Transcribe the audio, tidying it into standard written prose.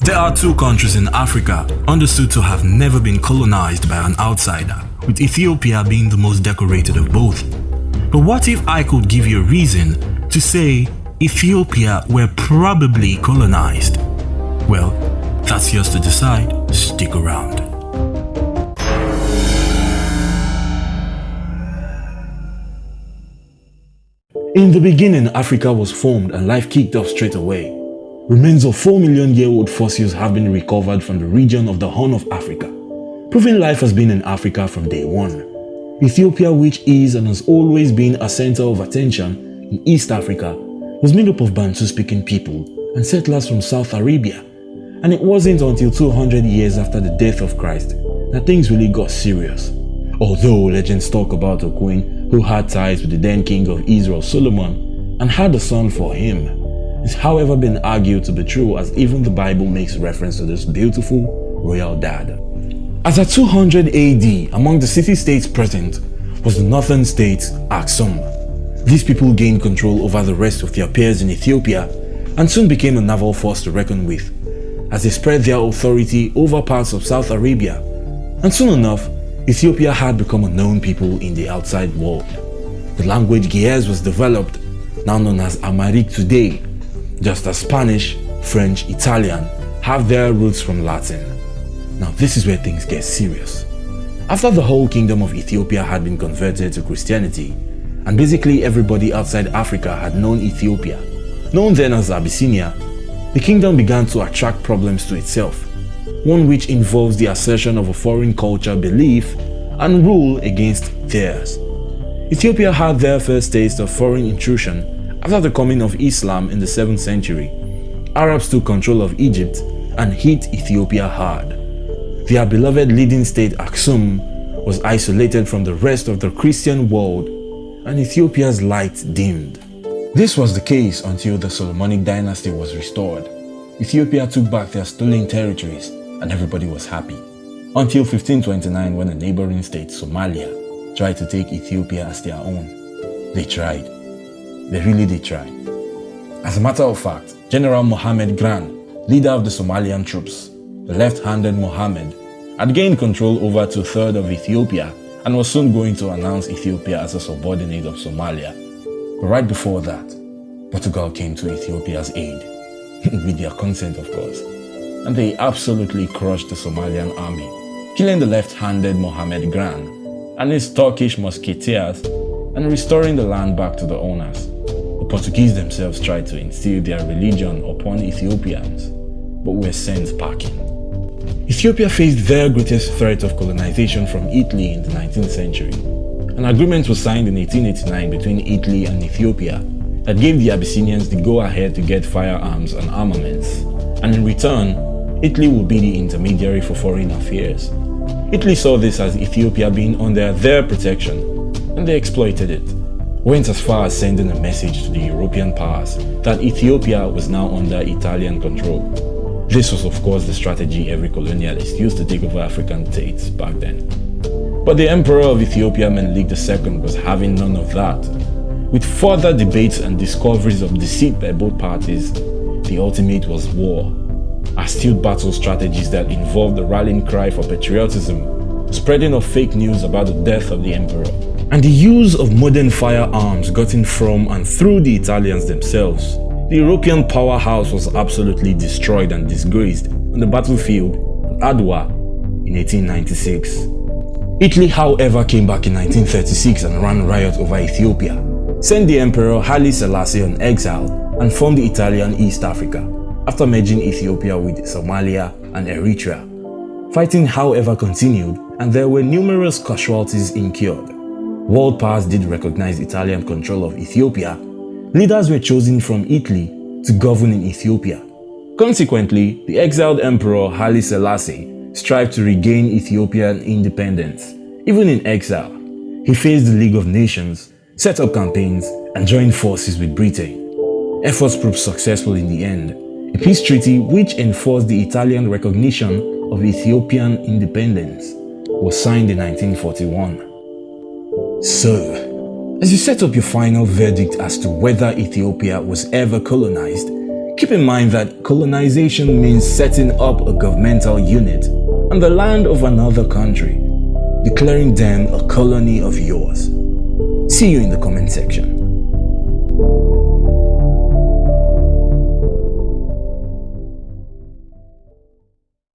There are two countries in Africa understood to have never been colonized by an outsider, with Ethiopia being the most decorated of both. But what if I could give you a reason to say Ethiopia were probably colonized? Well, that's yours to decide. Stick around. In the beginning, Africa was formed and life kicked off straight away. Remains of 4 million-year-old fossils have been recovered from the region of the Horn of Africa, proving life has been in Africa from day one. Ethiopia, which is and has always been a center of attention in East Africa, was made up of Bantu-speaking people and settlers from South Arabia. And it wasn't until 200 years after the death of Christ that things really got serious. Although legends talk about a queen who had ties with the then king of Israel, Solomon, and had a son for him, it's however been argued to be true, as even the Bible makes reference to this beautiful royal dad. As at 200 AD, among the city-states present was the northern state Aksum. These people gained control over the rest of their peers in Ethiopia and soon became a naval force to reckon with, as they spread their authority over parts of South Arabia, and soon enough, Ethiopia had become a known people in the outside world. The language Ge'ez was developed, now known as Amharic today, just as Spanish, French, Italian have their roots from Latin. Now this is where things get serious. After the whole kingdom of Ethiopia had been converted to Christianity, and basically everybody outside Africa had known Ethiopia, known then as Abyssinia, the kingdom began to attract problems to itself. One which involves the assertion of a foreign culture, belief, and rule against theirs. Ethiopia had their first taste of foreign intrusion after the coming of Islam in the 7th century. Arabs took control of Egypt and hit Ethiopia hard. Their beloved leading state Aksum was isolated from the rest of the Christian world, and Ethiopia's light dimmed. This was the case until the Solomonic dynasty was restored. Ethiopia took back their stolen territories and everybody was happy. Until 1529, when a neighboring state, Somalia, tried to take Ethiopia as their own. They tried. They really did try. As a matter of fact, General Mohammed Gran, leader of the Somalian troops, the left-handed Mohammed, had gained control over 2/3 of Ethiopia and was soon going to announce Ethiopia as a subordinate of Somalia. But right before that, Portugal came to Ethiopia's aid, with their consent of course, and they absolutely crushed the Somalian army, killing the left-handed Mohammed Gran and his Turkish musketeers and restoring the land back to the owners. The Portuguese themselves tried to instill their religion upon Ethiopians, but were sent packing. Ethiopia faced their greatest threat of colonization from Italy in the 19th century. An agreement was signed in 1889 between Italy and Ethiopia that gave the Abyssinians the go-ahead to get firearms and armaments, and in return, Italy would be the intermediary for foreign affairs. Italy saw this as Ethiopia being under their protection, and they exploited it. Went as far as sending a message to the European powers that Ethiopia was now under Italian control. This was of course the strategy every colonialist used to take over African states back then. But the Emperor of Ethiopia, Menelik II, was having none of that. With further debates and discoveries of deceit by both parties, the ultimate was war. Astute battle strategies that involved the rallying cry for patriotism, spreading of fake news about the death of the emperor, and the use of modern firearms gotten from and through the Italians themselves. The European powerhouse was absolutely destroyed and disgraced on the battlefield at Adwa in 1896. Italy, however, came back in 1936 and ran riot over Ethiopia, sent the Emperor Haile Selassie on exile, and formed the Italian East Africa, after merging Ethiopia with Somalia and Eritrea. Fighting, however, continued, and there were numerous casualties incurred. World powers did recognize Italian control of Ethiopia. Leaders were chosen from Italy to govern in Ethiopia. Consequently, the exiled Emperor Haile Selassie strived to regain Ethiopian independence. Even in exile, he faced the League of Nations, set up campaigns, and joined forces with Britain. Efforts proved successful in the end. A peace treaty which enforced the Italian recognition of Ethiopian independence was signed in 1941. So, as you set up your final verdict as to whether Ethiopia was ever colonized, Keep in mind that colonization means setting up a governmental unit on the land of another country, declaring them a colony of yours. See you in the comment section.